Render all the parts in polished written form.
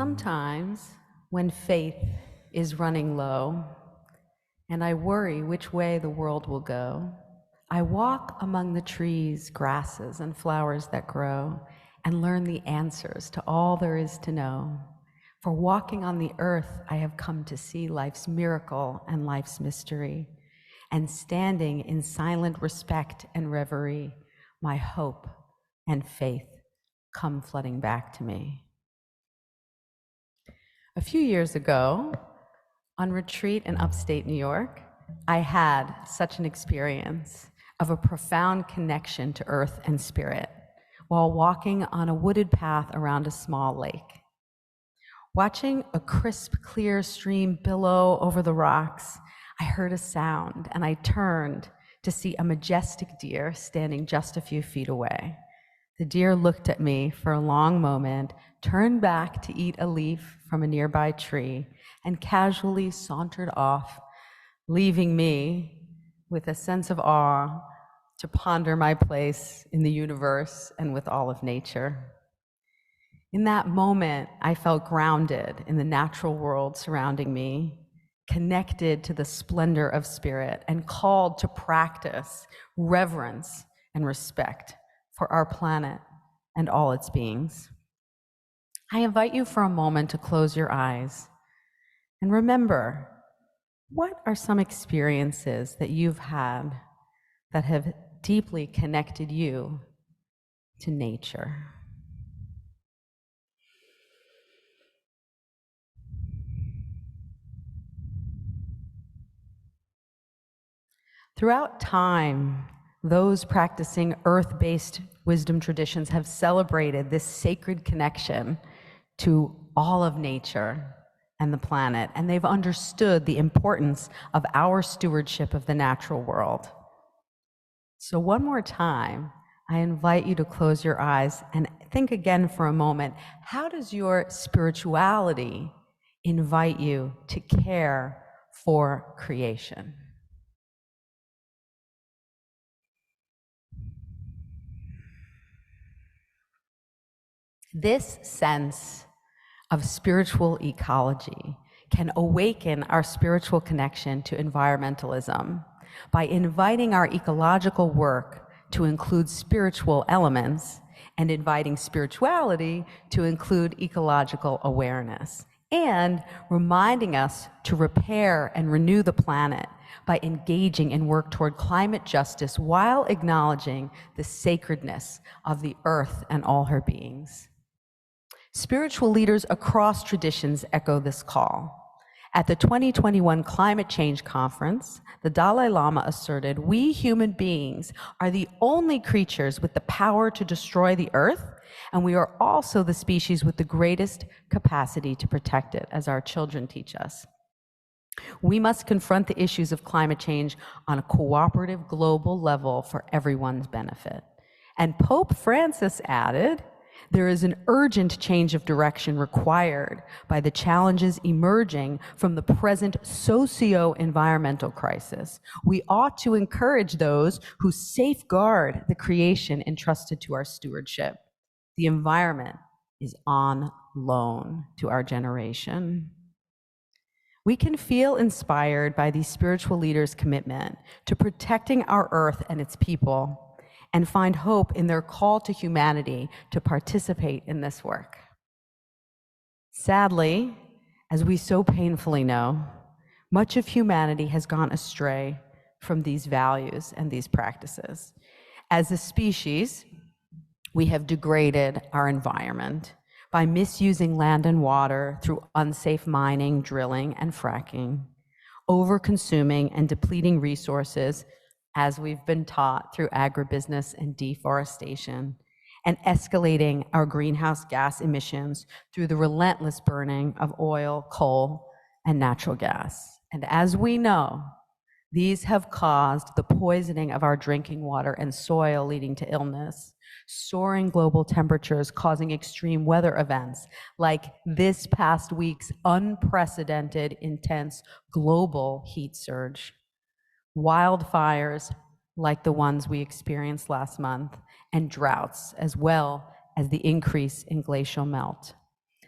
Sometimes, when faith is running low, and I worry which way the world will go, I walk among the trees, grasses, and flowers that grow, and learn the answers to all there is to know. For walking on the earth, I have come to see life's miracle and life's mystery, and standing in silent respect and reverie, my hope and faith come flooding back to me. A few years ago, on retreat in upstate New York, I had such an experience of a profound connection to earth and spirit while walking on a wooded path around a small lake. Watching a crisp, clear stream billow over the rocks, I heard a sound and I turned to see a majestic deer standing just a few feet away. The deer looked at me for a long moment, turned back to eat a leaf from a nearby tree, and casually sauntered off, leaving me with a sense of awe to ponder my place in the universe and with all of nature. In that moment, I felt grounded in the natural world surrounding me, connected to the splendor of spirit, and called to practice reverence and respect for our planet and all its beings. I invite you for a moment to close your eyes and remember, what are some experiences that you've had that have deeply connected you to nature? Throughout time, those practicing earth-based wisdom traditions have celebrated this sacred connection to all of nature and the planet, and they've understood the importance of our stewardship of the natural world. So one more time, I invite you to close your eyes and think again for a moment, how does your spirituality invite you to care for creation? This sense of spiritual ecology can awaken our spiritual connection to environmentalism by inviting our ecological work to include spiritual elements and inviting spirituality to include ecological awareness, and reminding us to repair and renew the planet by engaging in work toward climate justice while acknowledging the sacredness of the earth and all her beings. Spiritual leaders across traditions echo this call. At the 2021 Climate Change Conference, the Dalai Lama asserted, "We human beings are the only creatures with the power to destroy the earth, and we are also the species with the greatest capacity to protect it," as our children teach us. We must confront the issues of climate change on a cooperative global level for everyone's benefit. And Pope Francis added, "There is an urgent change of direction required by the challenges emerging from the present socio-environmental crisis. We ought to encourage those who safeguard the creation entrusted to our stewardship. The environment is on loan to our generation." We can feel inspired by these spiritual leaders' commitment to protecting our earth and its people, and find hope in their call to humanity to participate in this work. Sadly, as we so painfully know, much of humanity has gone astray from these values and these practices. As a species, we have degraded our environment by misusing land and water through unsafe mining, drilling, and fracking, over-consuming and depleting resources as we've been taught through agribusiness and deforestation, and escalating our greenhouse gas emissions through the relentless burning of oil, coal, and natural gas. And as we know, these have caused the poisoning of our drinking water and soil, leading to illness, soaring global temperatures causing extreme weather events like this past week's unprecedented intense global heat surge, wildfires like the ones we experienced last month, and droughts, as well as the increase in glacial melt.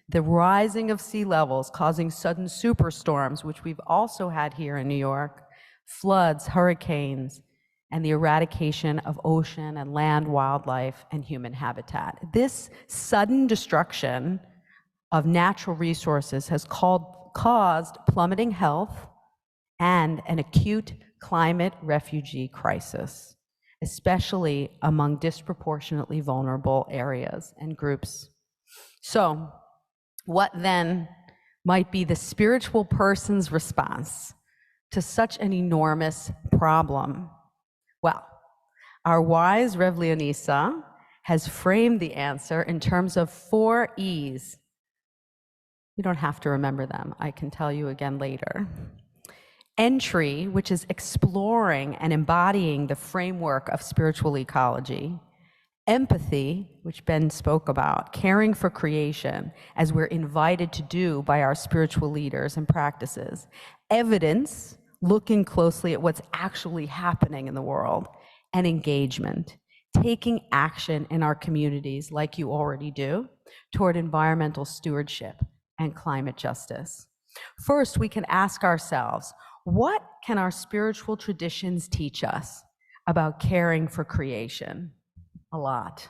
The rising of sea levels causing sudden superstorms, which we've also had here in New York, floods, hurricanes, and the eradication of ocean and land wildlife and human habitat. This sudden destruction of natural resources has caused plummeting health and an acute climate refugee crisis, especially among disproportionately vulnerable areas and groups. So, what then might be the spiritual person's response to such an enormous problem? Well, our wise Rev Leonisa has framed the answer in terms of 4 E's. You don't have to remember them. I can tell you again later. Entry, which is exploring and embodying the framework of spiritual ecology. Empathy, which Ben spoke about, caring for creation, as we're invited to do by our spiritual leaders and practices. Evidence, looking closely at what's actually happening in the world. And engagement, taking action in our communities, like you already do, toward environmental stewardship and climate justice. First, we can ask ourselves, what can our spiritual traditions teach us about caring for creation? A lot.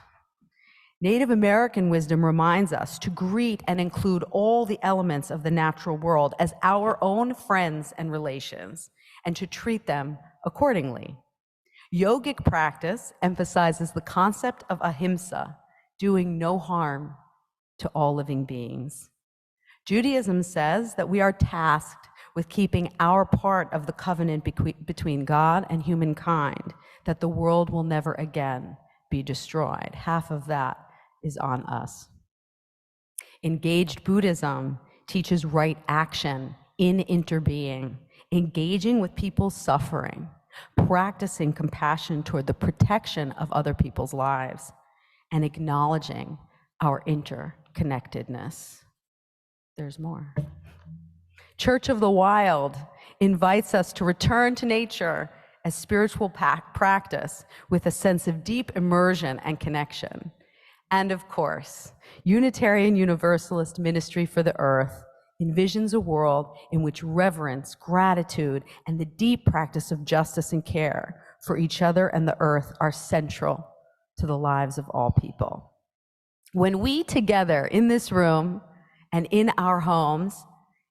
Native American wisdom reminds us to greet and include all the elements of the natural world as our own friends and relations, and to treat them accordingly. Yogic practice emphasizes the concept of ahimsa, doing no harm to all living beings. Judaism says that we are tasked with keeping our part of the covenant between God and humankind, that the world will never again be destroyed. Half of that is on us. Engaged Buddhism teaches right action in interbeing, engaging with people's suffering, practicing compassion toward the protection of other people's lives, and acknowledging our interconnectedness. There's more. Church of the Wild invites us to return to nature as spiritual practice with a sense of deep immersion and connection. And of course, Unitarian Universalist Ministry for the Earth envisions a world in which reverence, gratitude, and the deep practice of justice and care for each other and the earth are central to the lives of all people. When we together in this room and in our homes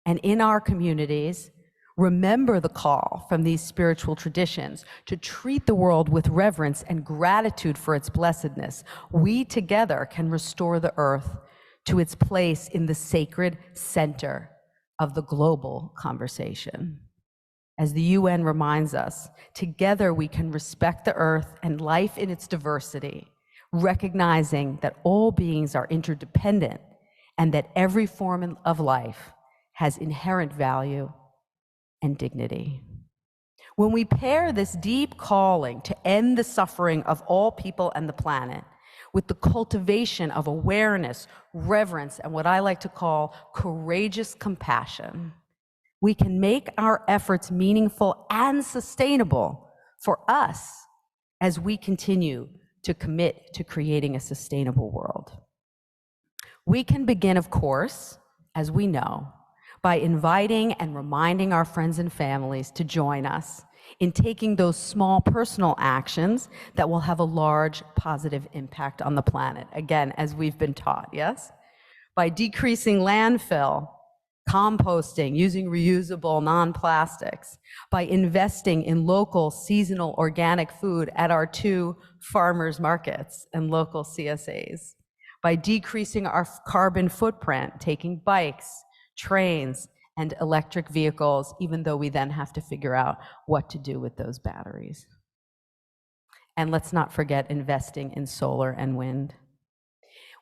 and in our communities remember the call from these spiritual traditions to treat the world with reverence and gratitude for its blessedness, we together can restore the earth to its place in the sacred center of the global conversation. As the UN reminds us, together we can respect the earth and life in its diversity, recognizing that all beings are interdependent and that every form of life has inherent value and dignity. When we pair this deep calling to end the suffering of all people and the planet with the cultivation of awareness, reverence, and what I like to call courageous compassion, we can make our efforts meaningful and sustainable for us as we continue to commit to creating a sustainable world. We can begin, of course, as we know, by inviting and reminding our friends and families to join us in taking those small personal actions that will have a large positive impact on the planet. Again, as we've been taught, yes? By decreasing landfill, composting, using reusable non-plastics, by investing in local seasonal organic food at our 2 farmers markets and local CSAs, by decreasing our carbon footprint, taking bikes, trains, and electric vehicles, even though we then have to figure out what to do with those batteries. And let's not forget investing in solar and wind.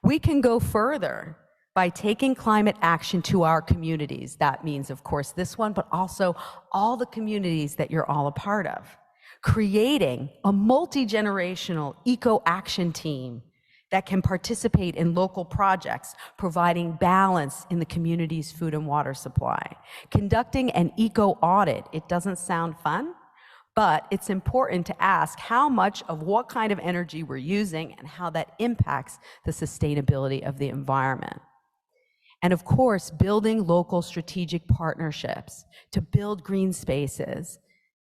We can go further by taking climate action to our communities. That means, of course, this one, but also all the communities that you're all a part of. Creating a multi-generational eco-action team that can participate in local projects, providing balance in the community's food and water supply. Conducting an eco-audit. It doesn't sound fun, but it's important to ask how much of what kind of energy we're using and how that impacts the sustainability of the environment. And of course, building local strategic partnerships to build green spaces,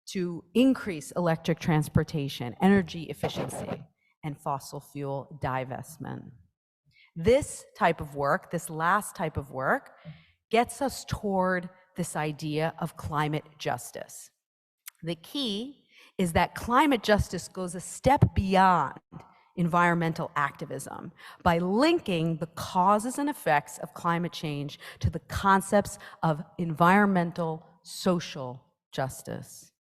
to increase electric transportation, energy efficiency, and fossil fuel divestment. This type of work, this last type of work, gets us toward this idea of climate justice. The key is that climate justice goes a step beyond environmental activism by linking the causes and effects of climate change to the concepts of environmental social justice.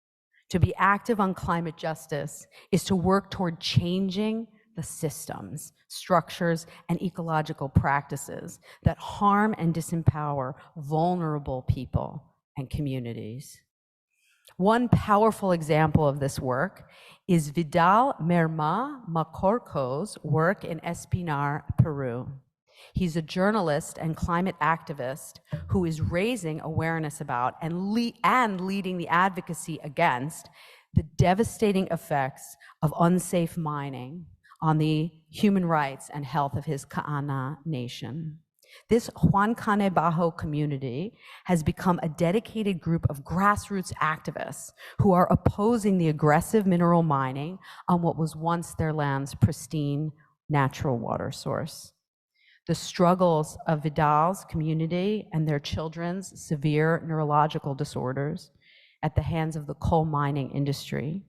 To be active on climate justice is to work toward changing the systems, structures, and ecological practices that harm and disempower vulnerable people and communities. One powerful example of this work is Vidal Merma Macorco's work in Espinar, Peru. He's a journalist and climate activist who is raising awareness about and leading the advocacy against the devastating effects of unsafe mining on the human rights and health of his Kaana nation. This Huancanebajo community has become a dedicated group of grassroots activists who are opposing the aggressive mineral mining on what was once their land's pristine natural water source. The struggles of Vidal's community and their children's severe neurological disorders at the hands of the coal mining industry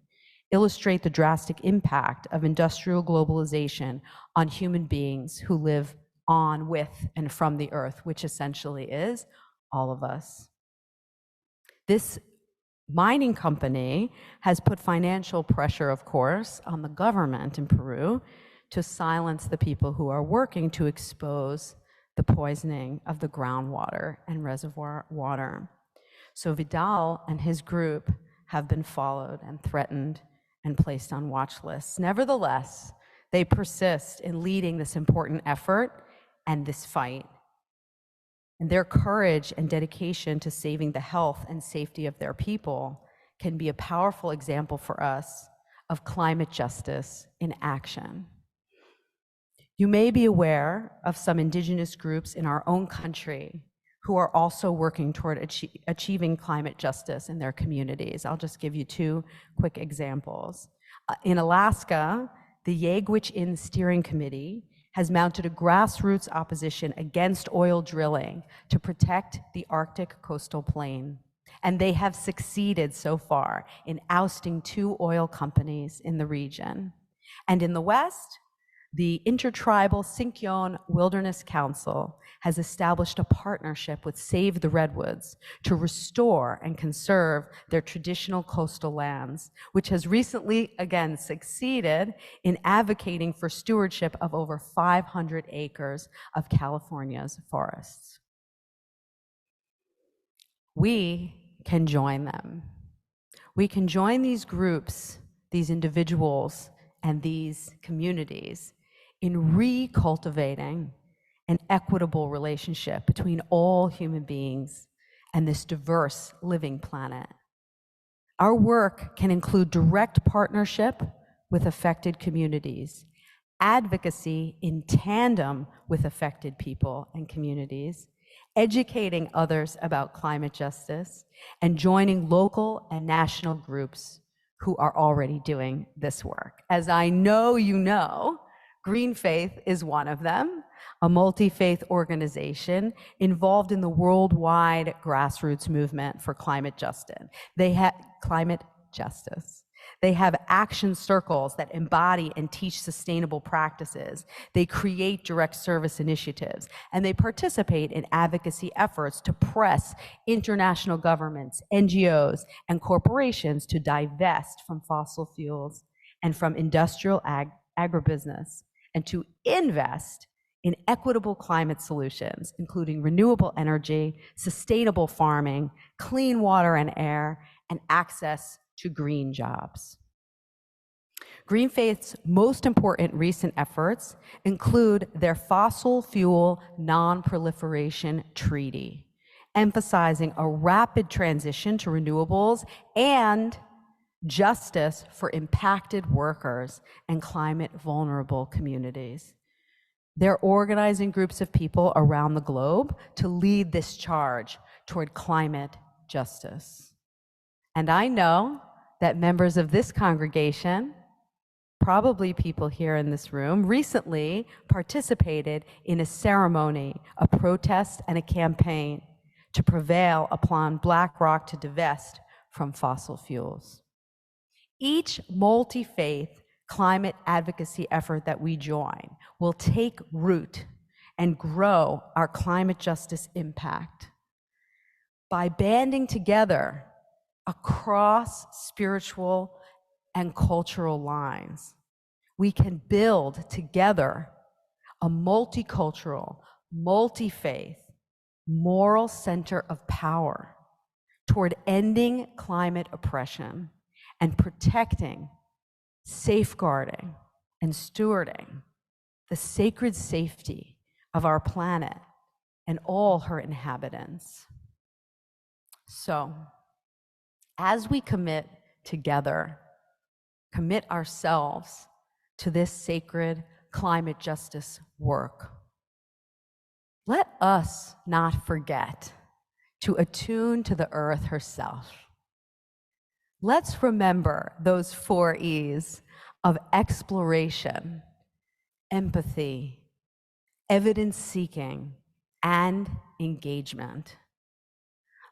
illustrate the drastic impact of industrial globalization on human beings who live on, with, and from the earth, which essentially is all of us. This mining company has put financial pressure, of course, on the government in Peru to silence the people who are working to expose the poisoning of the groundwater and reservoir water. So Vidal and his group have been followed and threatened and placed on watch lists. Nevertheless, they persist in leading this important effort and this fight. And their courage and dedication to saving the health and safety of their people can be a powerful example for us of climate justice in action. You may be aware of some indigenous groups in our own country who are also working toward achieving climate justice in their communities. I'll just give you two quick examples. In Alaska, the Yegwich-In Steering Committee has mounted a grassroots opposition against oil drilling to protect the Arctic coastal plain. And they have succeeded so far in ousting 2 oil companies in the region. And in the West, the Intertribal Sinkyone Wilderness Council has established a partnership with Save the Redwoods to restore and conserve their traditional coastal lands, which has recently, again, succeeded in advocating for stewardship of over 500 acres of California's forests. We can join them. We can join these groups, these individuals, and these communities in recultivating an equitable relationship between all human beings and this diverse living planet. Our work can include direct partnership with affected communities, advocacy in tandem with affected people and communities, educating others about climate justice, and joining local and national groups who are already doing this work. As I know you know, Green Faith is one of them, a multi-faith organization involved in the worldwide grassroots movement for climate justice. They have action circles that embody and teach sustainable practices. They create direct service initiatives, and they participate in advocacy efforts to press international governments, NGOs, and corporations to divest from fossil fuels and from industrial agribusiness, and to invest in equitable climate solutions, including renewable energy, sustainable farming, clean water and air, and access to green jobs. Green Faith's most important recent efforts include their fossil fuel non-proliferation treaty, emphasizing a rapid transition to renewables and justice for impacted workers and climate vulnerable communities. They're organizing groups of people around the globe to lead this charge toward climate justice. And I know that members of this congregation, probably people here in this room, recently participated in a ceremony, a protest, and a campaign to prevail upon BlackRock to divest from fossil fuels. Each multi-faith climate advocacy effort that we join will take root and grow our climate justice impact. By banding together across spiritual and cultural lines, we can build together a multicultural, multi-faith, moral center of power toward ending climate oppression and protecting, safeguarding, and stewarding the sacred safety of our planet and all her inhabitants. So, as we commit together, commit ourselves to this sacred climate justice work, let us not forget to attune to the earth herself. Let's remember those 4 E's of exploration, empathy, evidence-seeking, and engagement.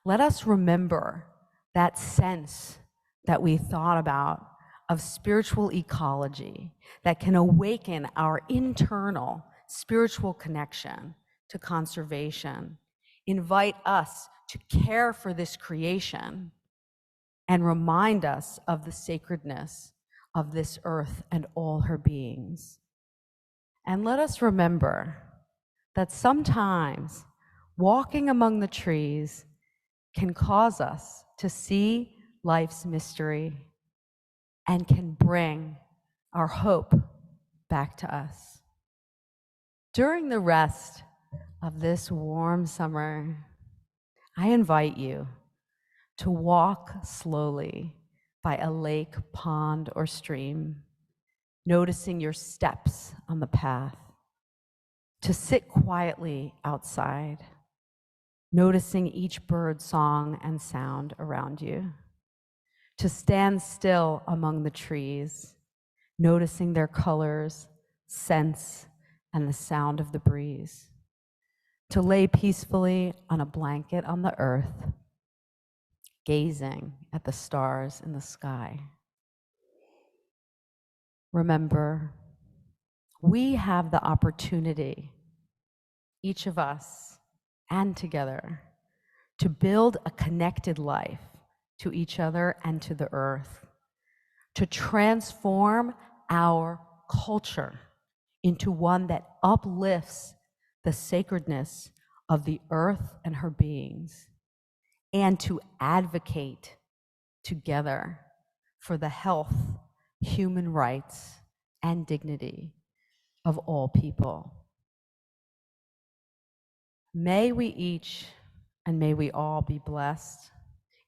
Let us remember that sense that we thought about of spiritual ecology that can awaken our internal spiritual connection to conservation, invite us to care for this creation, and remind us of the sacredness of this earth and all her beings. And let us remember that sometimes walking among the trees can cause us to see life's mystery and can bring our hope back to us. During the rest of this warm summer, I invite you to walk slowly by a lake, pond, or stream, noticing your steps on the path, to sit quietly outside, noticing each bird song and sound around you, to stand still among the trees, noticing their colors, scents, and the sound of the breeze, to lay peacefully on a blanket on the earth, gazing at the stars in the sky. Remember, we have the opportunity, each of us and together, to build a connected life to each other and to the earth, to transform our culture into one that uplifts the sacredness of the earth and her beings, and to advocate together for the health, human rights, and dignity of all people. May we each and may we all be blessed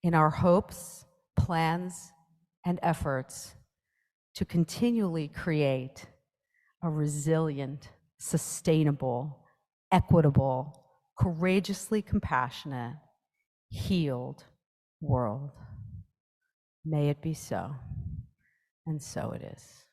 in our hopes, plans, and efforts to continually create a resilient, sustainable, equitable, courageously compassionate, healed world. May it be so, and so it is.